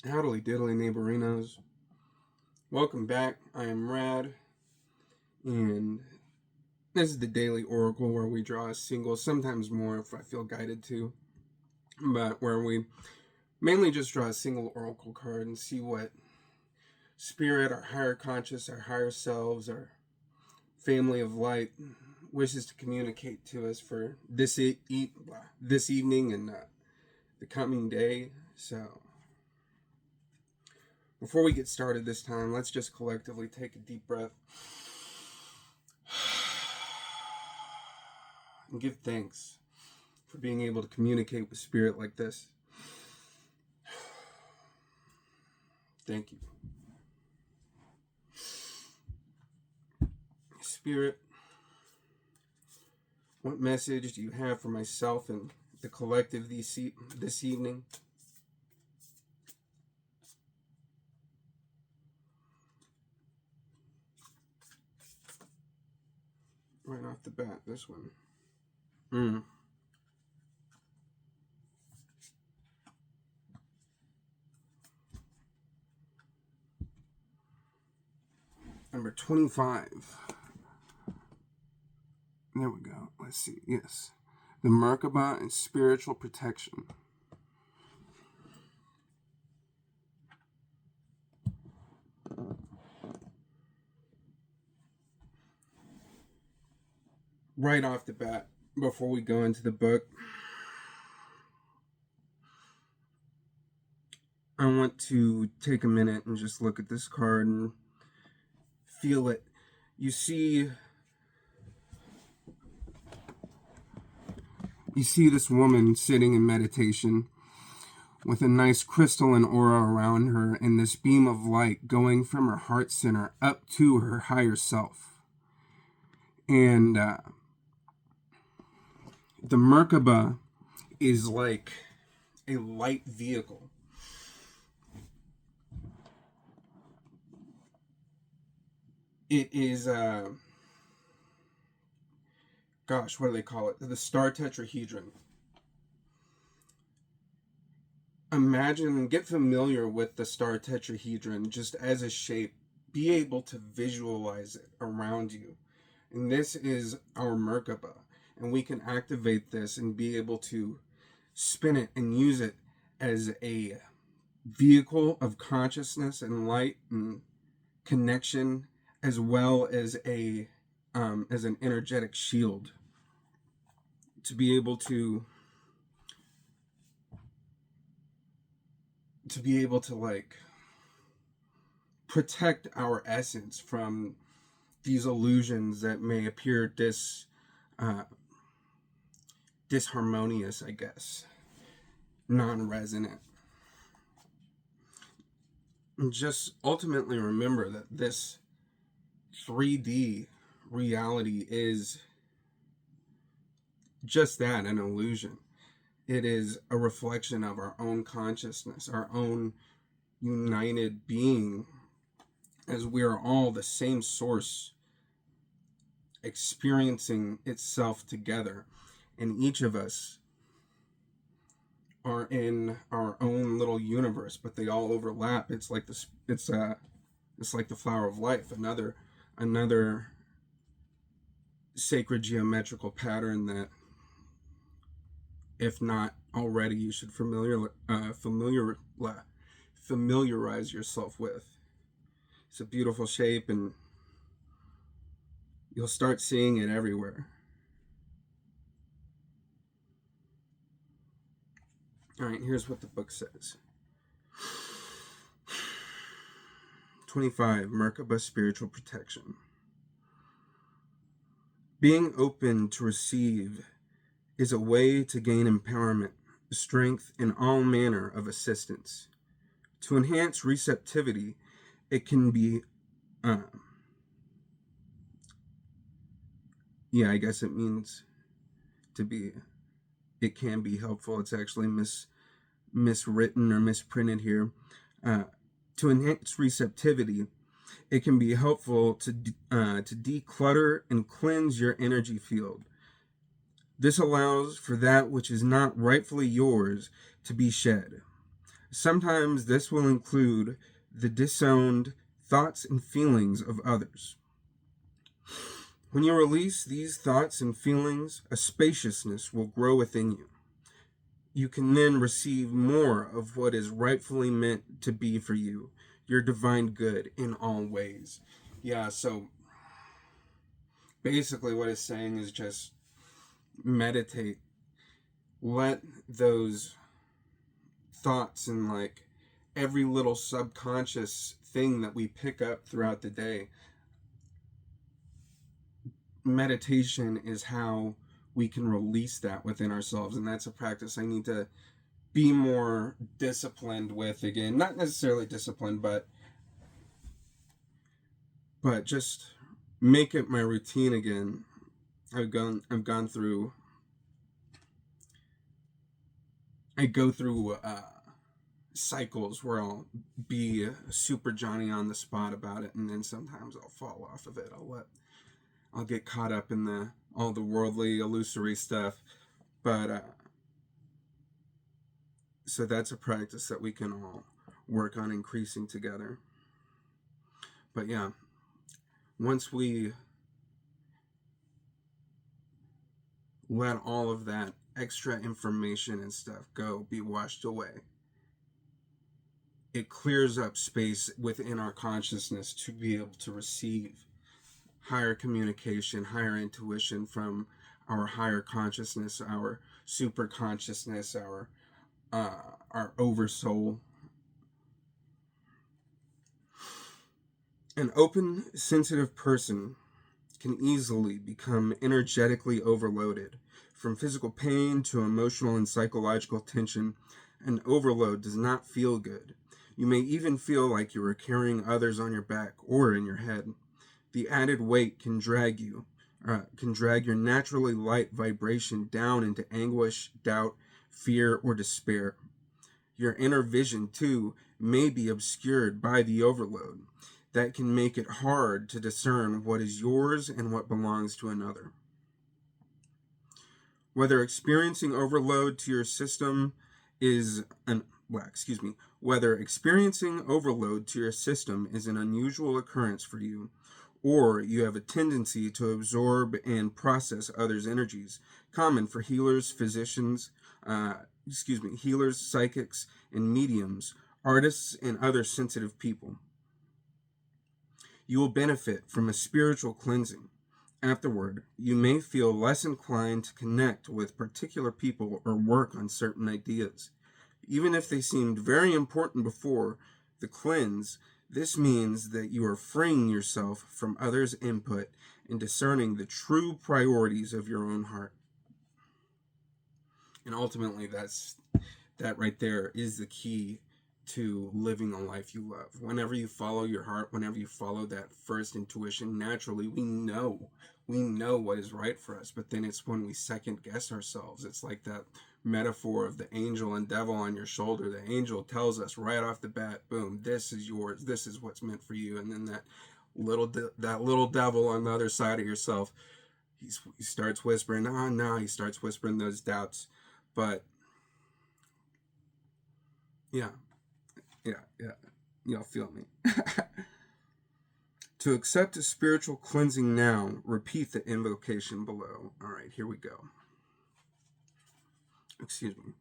Howdly diddly neighborinos. Welcome back. I am Rad, and this is the daily oracle where we draw a single, sometimes more if I feel guided to, but where we mainly just draw a single oracle card and see what spirit, our higher conscious, our higher selves, our family of light wishes to communicate to us for this evening and the coming day. So before we get started this time, let's just collectively take a deep breath and give thanks for being able to communicate with spirit like this. Thank you. Spirit, what message do you have for myself and the collective this evening? Right off the bat, this one. Number 25. There we go. Let's see. Yes. The Merkabah and spiritual protection. Right off the bat, before we go into the book, I want to take a minute and just look at this card and feel it. You see this woman sitting in meditation with a nice crystalline aura around her and this beam of light going from her heart center up to her higher self. And the Merkabah is like a light vehicle. It is, what do they call it? The star tetrahedron. Imagine, get familiar with the star tetrahedron just as a shape. Be able to visualize it around you. And this is our Merkabah. And we can activate this and be able to spin it and use it as a vehicle of consciousness and light and connection, as well as as an energetic shield to be able to like protect our essence from these illusions that may appear disharmonious, I guess, non-resonant. And just ultimately remember that this 3D reality is just that, an illusion. It is a reflection of our own consciousness, our own united being, as we are all the same source experiencing itself together. And each of us are in our own little universe, but they all overlap. It's like this. It's like the flower of life. Another sacred geometrical pattern that, if not already, you should familiarize yourself with. It's a beautiful shape, and you'll start seeing it everywhere. All right, here's what the book says. 25, Merkabah spiritual protection. Being open to receive is a way to gain empowerment, strength, and all manner of assistance. To enhance receptivity, it can be, I guess it means to be, it can be helpful. It's actually miswritten or misprinted here. To enhance receptivity, it can be helpful to declutter and cleanse your energy field. This allows for that which is not rightfully yours to be shed. Sometimes this will include the disowned thoughts and feelings of others. When you release these thoughts and feelings, a spaciousness will grow within you. You can then receive more of what is rightfully meant to be for you, your divine good in all ways. Yeah, so basically what it's saying is just meditate. Let those thoughts and like every little subconscious thing that we pick up throughout the day, meditation is how we can release that within ourselves. And that's a practice I need to be more disciplined with again. Not necessarily disciplined, but just make it my routine again. I've gone through I go through cycles where I'll be super Johnny on the spot about it, and then sometimes I'll fall off of it. I'll get caught up in all the worldly, illusory stuff. But so that's a practice that we can all work on increasing together. But yeah, once we let all of that extra information and stuff go, be washed away, it clears up space within our consciousness to be able to receive higher communication, higher intuition from our higher consciousness, our super consciousness, our oversoul. An open, sensitive person can easily become energetically overloaded. From physical pain to emotional and psychological tension, an overload does not feel good. You may even feel like you are carrying others on your back or in your head. The added weight can drag your naturally light vibration down into anguish, doubt, fear, or despair. Your inner vision, too, may be obscured by the overload. That can make it hard to discern what is yours and what belongs to another. Whether experiencing overload to your system is whether experiencing overload to your system is an unusual occurrence for you, or you have a tendency to absorb and process others' energies, common for healers, physicians, healers, psychics, and mediums, artists, and other sensitive people. You will benefit from a spiritual cleansing. Afterward, you may feel less inclined to connect with particular people or work on certain ideas. Even if they seemed very important before the cleanse, this means that you are freeing yourself from others' input and discerning the true priorities of your own heart. And ultimately, that right there is the key to living a life you love. Whenever you follow your heart, whenever you follow that first intuition, naturally we know what is right for us, but then it's when we second guess ourselves. It's like that metaphor of the angel and devil on your shoulder. The angel tells us right off the bat, boom, this is yours, this is what's meant for you. And then that little devil on the other side of yourself, he starts whispering, oh no, he starts whispering those doubts. But yeah, y'all feel me. To accept a spiritual cleansing now, repeat the invocation below. All right, here we go. Excuse me.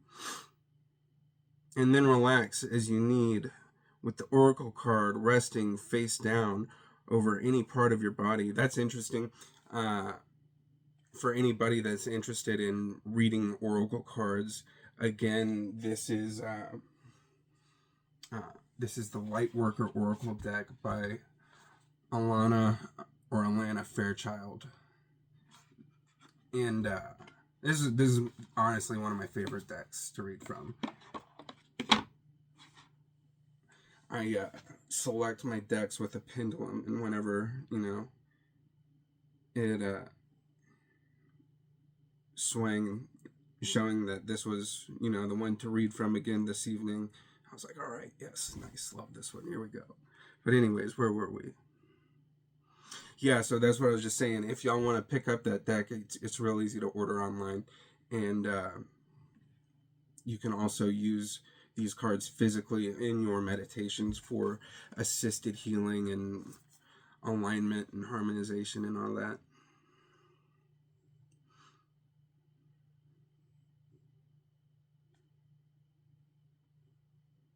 And then relax as you need, with the oracle card resting face down over any part of your body. That's interesting. For anybody that's interested in reading oracle cards, again, this is the Lightworker Oracle deck by Alana Fairchild, and this is honestly one of my favorite decks to read from. I select my decks with a pendulum, and whenever it swang, showing that this was the one to read from again this evening, I was like, all right, yes, nice, love this one. Here we go. But anyways, where were we? Yeah, so that's what I was just saying. If y'all want to pick up that deck, it's real easy to order online. And you can also use these cards physically in your meditations for assisted healing and alignment and harmonization and all that.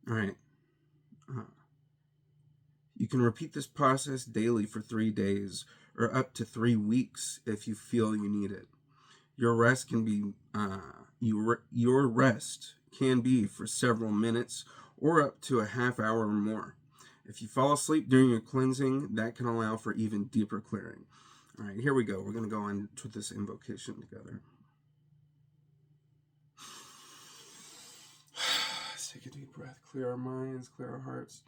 All right. You can repeat this process daily for 3 days or up to 3 weeks if you feel you need it. Your rest can be your rest can be for several minutes or up to a half hour or more. If you fall asleep during your cleansing, that can allow for even deeper clearing. All right, here we go. We're going to go on to this invocation together. Let's take a deep breath. Clear our minds, clear our hearts.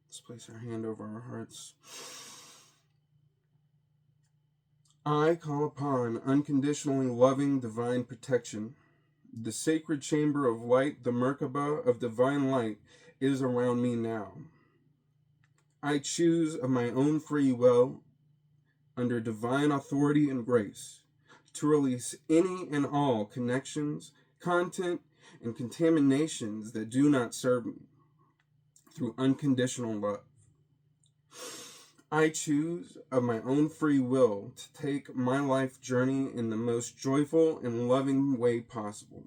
Let's place our hand over our hearts. I call upon unconditionally loving divine protection. The sacred chamber of light, the Merkabah of divine light, is around me now. I choose of my own free will, under divine authority and grace, to release any and all connections, content, and contaminations that do not serve me through unconditional love. I choose of my own free will to take my life journey in the most joyful and loving way possible.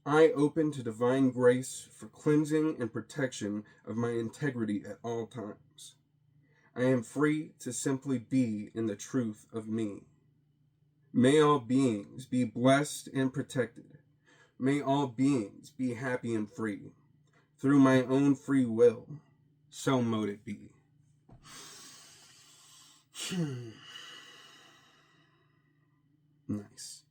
I open to divine grace for cleansing and protection of my integrity at all times. I am free to simply be in the truth of me. May all beings be blessed and protected. May all beings be happy and free. Through my own free will, so mote it be. Nice.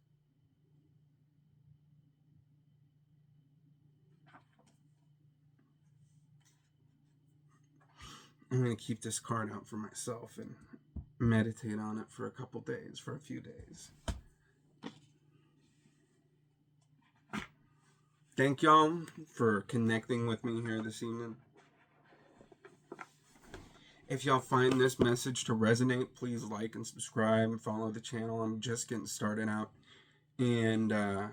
I'm going to keep this card out for myself and meditate on it for a few days. Thank y'all for connecting with me here this evening. If y'all find this message to resonate, please like and subscribe and follow the channel. I'm just getting started out. And I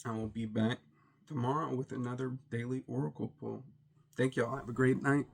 will be back tomorrow with another daily oracle pull. Thank y'all. Have a great night.